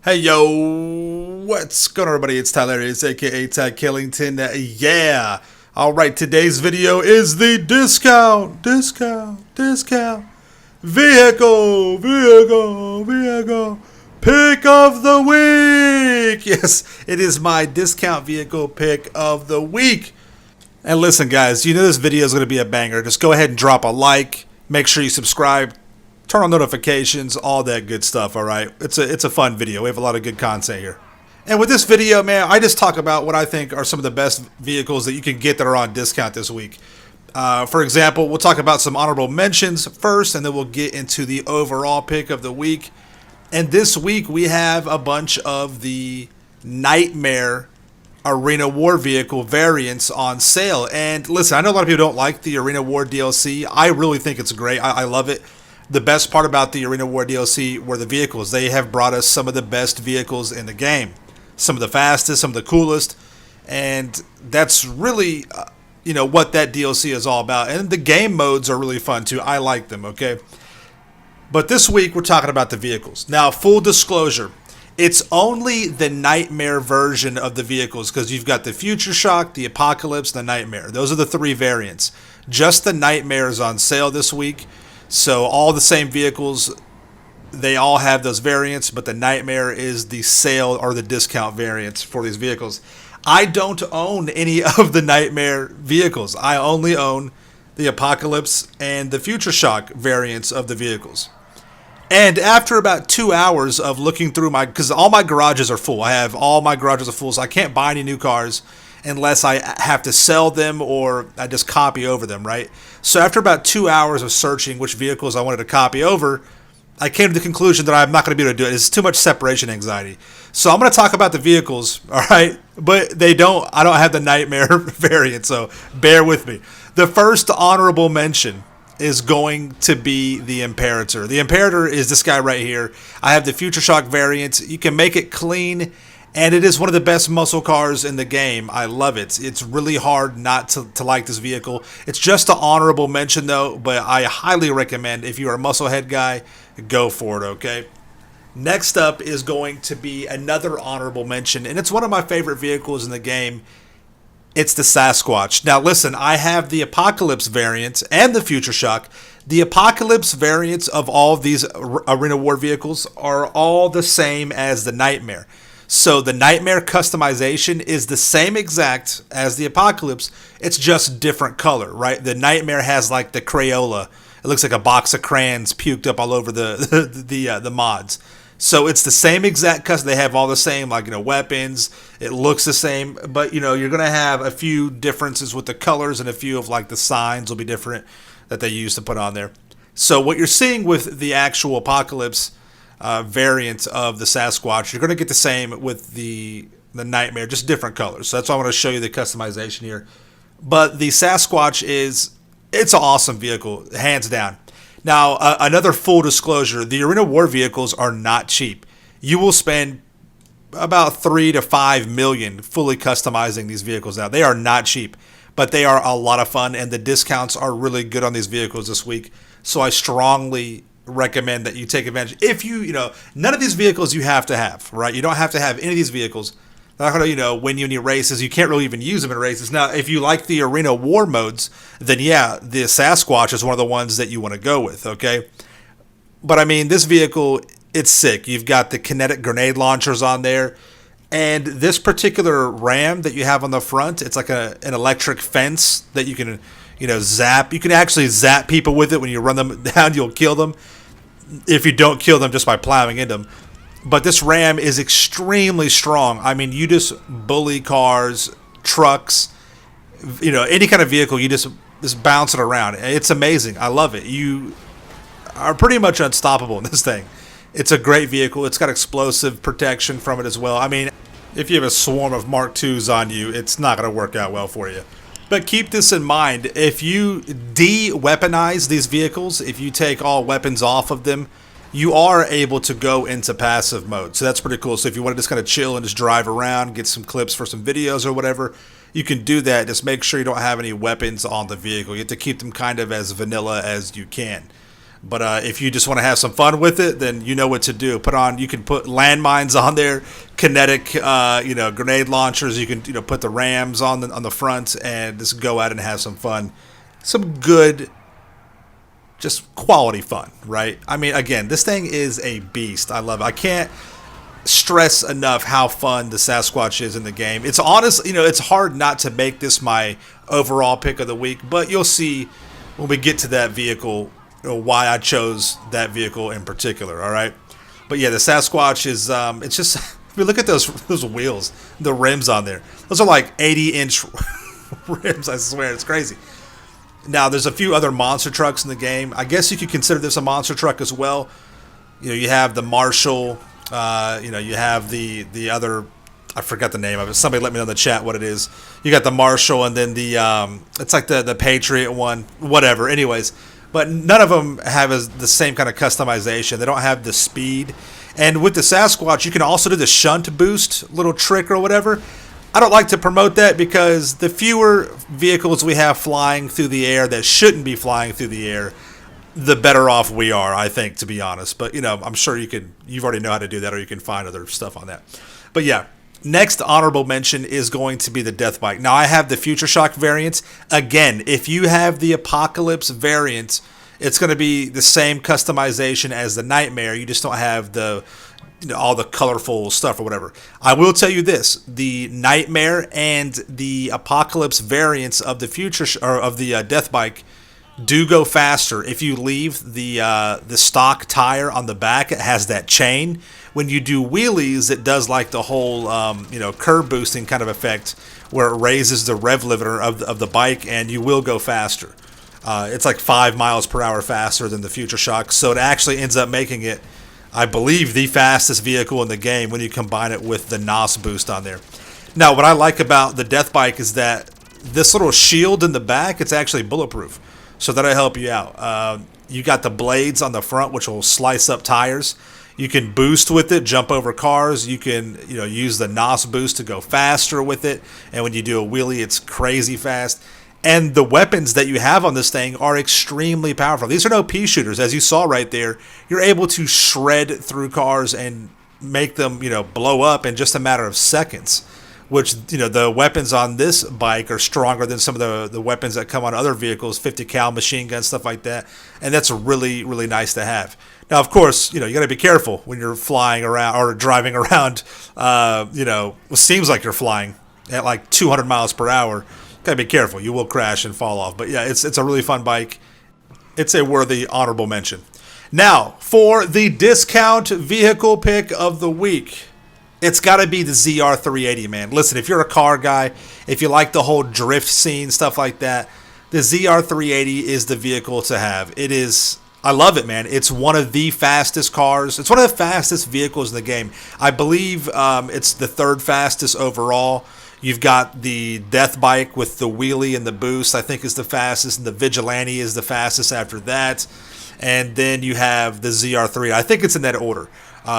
Hey yo, what's going on everybody? It's Tylarious, aka Ty Killington. Yeah. Alright, today's video is the discount vehicle pick of the week. Yes, it is my discount vehicle pick of the week. And listen guys, you know this video is going to be a banger. Just go ahead and drop a like, make sure you subscribe, turn on notifications, all that good stuff, all right? It's a fun video. We have a lot of good content here. And with this video, man, I just talk about what I think are some of the best vehicles that you can get that are on discount this week. For example, we'll talk about some honorable mentions first, and then we'll get into the overall pick of the week. And this week, we have a bunch of the Nightmare Arena War vehicle variants on sale. And listen, I know a lot of people don't like the Arena War DLC. I really think it's great. I love it. The best part about the Arena War DLC were the vehicles. They have brought us some of the best vehicles in the game. Some of the fastest, some of the coolest. And that's really, what that DLC is all about. And the game modes are really fun too. I like them, okay? But this week, we're talking about the vehicles. Now, full disclosure, it's only the Nightmare version of the vehicles because you've got the Future Shock, the Apocalypse, the Nightmare. Those are the three variants. Just the Nightmare is on sale this week. So all the same vehicles, they all have those variants, but the Nightmare is the sale or the discount variants for these vehicles. I don't own any of the Nightmare vehicles. I only own the Apocalypse and the Future Shock variants of the vehicles. And after about 2 hours of looking through because all my garages are full. I have all my garages are full, so I can't buy any new cars unless I have to sell them or I just copy over them, right? So after about 2 hours of searching which vehicles I wanted to copy over, I came to the conclusion that I'm not going to be able to do it. It's too much separation anxiety. So I'm going to talk about the vehicles, all right? But I don't have the Nightmare variant, so bear with me. The first honorable mention is going to be the Imperator. The Imperator is this guy right here. I have the Future Shock variant. You can make it clean, and it is one of the best muscle cars in the game. I love it. It's really hard not to like this vehicle. It's just an honorable mention, though, but I highly recommend if you're a musclehead guy, go for it, okay? Next up is going to be another honorable mention, and it's one of my favorite vehicles in the game. It's the Sasquatch. Now, listen, I have the Apocalypse variant and the Future Shock. The Apocalypse variants of all of these Arena War vehicles are all the same as the Nightmare. So the Nightmare customization is the same exact as the Apocalypse. It's just different color, right? The Nightmare has like the Crayola. It looks like a box of crayons puked up all over the mods. So it's the same exact custom. They have all the same weapons. It looks the same, but you're gonna have a few differences with the colors and a few of the signs will be different that they use to put on there. So what you're seeing with the actual Apocalypse variant of the Sasquatch, you're going to get the same with the Nightmare, just different colors. So that's why I want to show you the customization here. But the Sasquatch it's an awesome vehicle, hands down. Now, another full disclosure, the Arena War vehicles are not cheap. You will spend about 3 to 5 million fully customizing these vehicles now. They are not cheap, but they are a lot of fun, and the discounts are really good on these vehicles this week. So I strongly recommend that you take advantage. If none of these vehicles you have to have, right? You don't have to have any of these vehicles. They're not going to, win you any races. You can't really even use them in races. Now, if you like the Arena War modes, then yeah, the Sasquatch is one of the ones that you want to go with, okay? But I mean, this vehicle, it's sick. You've got the kinetic grenade launchers on there. And this particular ram that you have on the front, it's like an electric fence that you can zap. You can actually zap people with it. When you run them down, you'll kill them. If you don't kill them just by plowing into them. But this ram is extremely strong. I mean, you just bully cars, trucks, any kind of vehicle. You just bounce it around. It's amazing. I love it. You are pretty much unstoppable in this thing. It's a great vehicle. It's got explosive protection from it as well. I mean, if you have a swarm of Mark IIs on you, it's not going to work out well for you. But keep this in mind. If you de-weaponize these vehicles, if you take all weapons off of them, you are able to go into passive mode. So that's pretty cool. So if you want to just kind of chill and just drive around, get some clips for some videos or whatever, you can do that. Just make sure you don't have any weapons on the vehicle. You have to keep them kind of as vanilla as you can. But if you just want to have some fun with it, then you know what to do. You can put landmines on there, kinetic, grenade launchers. You can, put the rams on the front and just go out and have some fun. Some good, just quality fun, right? I mean, again, this thing is a beast. I love it. I can't stress enough how fun the Sasquatch is in the game. It's honest, it's hard not to make this my overall pick of the week, but you'll see when we get to that vehicle why I chose that vehicle in particular. All right, but yeah, the Sasquatch is it's just I mean, look at those wheels, the rims on there. Those are like 80-inch rims. I swear, it's crazy. Now there's a few other monster trucks in the game. I guess you could consider this a monster truck as well. You have the Marshall. You have the other. I forgot the name of it. Somebody let me know in the chat what it is. You got the Marshall, and then the it's like the Patriot one, whatever. Anyways, but none of them have the same kind of customization. They don't have the speed. And with the Sasquatch, you can also do the shunt boost little trick or whatever. I don't like to promote that because the fewer vehicles we have flying through the air that shouldn't be flying through the air, the better off we are, I think, to be honest. But, I'm sure you've already know how to do that, or you can find other stuff on that. But yeah, next honorable mention is going to be the Death Bike. Now, I have the Future Shock variant. Again, if you have the Apocalypse variant, it's going to be the same customization as the Nightmare. You just don't have the all the colorful stuff or whatever. I will tell you this: the Nightmare and the Apocalypse variants of the Death Bike do go faster if you leave the stock tire on the back. It has that chain. When you do wheelies, it does like the whole curb boosting kind of effect, where it raises the rev limiter of the bike, and you will go faster. It's like 5 miles per hour faster than the Future Shock, so it actually ends up making it, I believe, the fastest vehicle in the game when you combine it with the NOS boost on there. Now, what I like about the Death Bike is that this little shield in the back, it's actually bulletproof. So that'll help you out. You got the blades on the front, which will slice up tires. You can boost with it, jump over cars. You can, use the NOS boost to go faster with it. And when you do a wheelie, it's crazy fast. And the weapons that you have on this thing are extremely powerful. These are no pea shooters, as you saw right there. You're able to shred through cars and make them, blow up in just a matter of seconds. Which, the weapons on this bike are stronger than some of the weapons that come on other vehicles, 50 cal machine guns, stuff like that. And that's really, really nice to have. Now, of course, you got to be careful when you're flying around or driving around, it seems like you're flying at like 200 miles per hour. Got to be careful. You will crash and fall off. But yeah, it's a really fun bike. It's a worthy honorable mention. Now, for the discount vehicle pick of the week. It's got to be the ZR380, man. Listen, if you're a car guy, if you like the whole drift scene, stuff like that, the ZR380 is the vehicle to have. I love it, man. It's one of the fastest cars. It's one of the fastest vehicles in the game. I believe it's the third fastest overall. You've got the Death Bike with the wheelie and the boost, I think is the fastest, and the Vigilante is the fastest after that. And then you have the ZR3. I think it's in that order.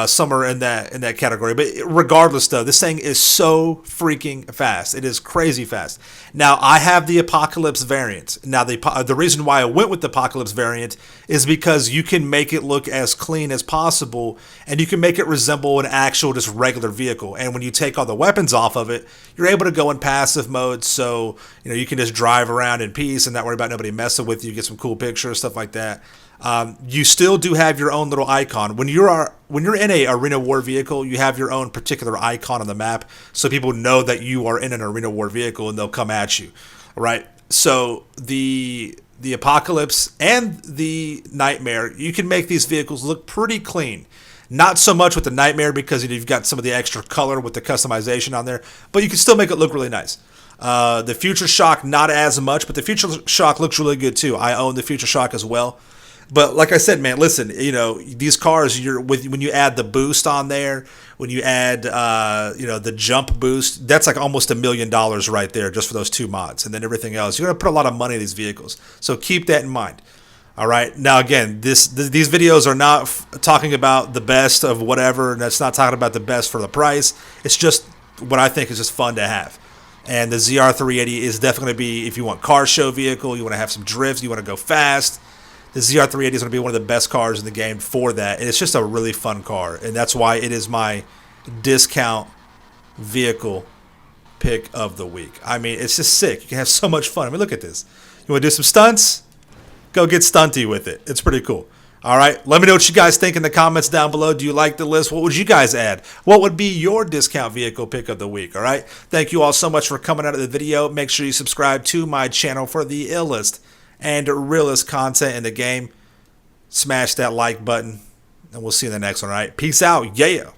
Somewhere in that category. But regardless, though, this thing is so freaking fast. It is crazy fast. Now, I have the Apocalypse variant. Now, the reason why I went with the Apocalypse variant is because you can make it look as clean as possible, and you can make it resemble an actual just regular vehicle. And when you take all the weapons off of it, you're able to go in passive mode, so you can just drive around in peace and not worry about nobody messing with you, get some cool pictures, stuff like that. You still do have your own little icon. When you're in a arena war vehicle, you have your own particular icon on the map, so people know that you are in an arena war vehicle and they'll come at you. All right. So the Apocalypse and the Nightmare, you can make these vehicles look pretty clean. Not so much with the Nightmare because you've got some of the extra color with the customization on there, but you can still make it look really nice. The Future Shock, not as much, but the Future Shock looks really good too. I own the Future Shock as well. But like I said, man, listen, these cars, when you add the boost on there, when you add, the jump boost, that's like almost $1 million right there just for those two mods. And then everything else, you're going to put a lot of money in these vehicles. So keep that in mind. All right. Now, again, these videos are not talking about the best of whatever. And that's not talking about the best for the price. It's just what I think is just fun to have. And the ZR380 is definitely going to be, if you want car show vehicle, you want to have some drifts, you want to go fast. The ZR380 is going to be one of the best cars in the game for that. And it's just a really fun car. And that's why it is my discount vehicle pick of the week. I mean, it's just sick. You can have so much fun. I mean, look at this. You want to do some stunts? Go get stunty with it. It's pretty cool. All right. Let me know what you guys think in the comments down below. Do you like the list? What would you guys add? What would be your discount vehicle pick of the week? All right. Thank you all so much for coming out of the video. Make sure you subscribe to my channel for the illest and realest content in the game. Smash that like button, and we'll see you in the next one. All right. Peace out. Yeah.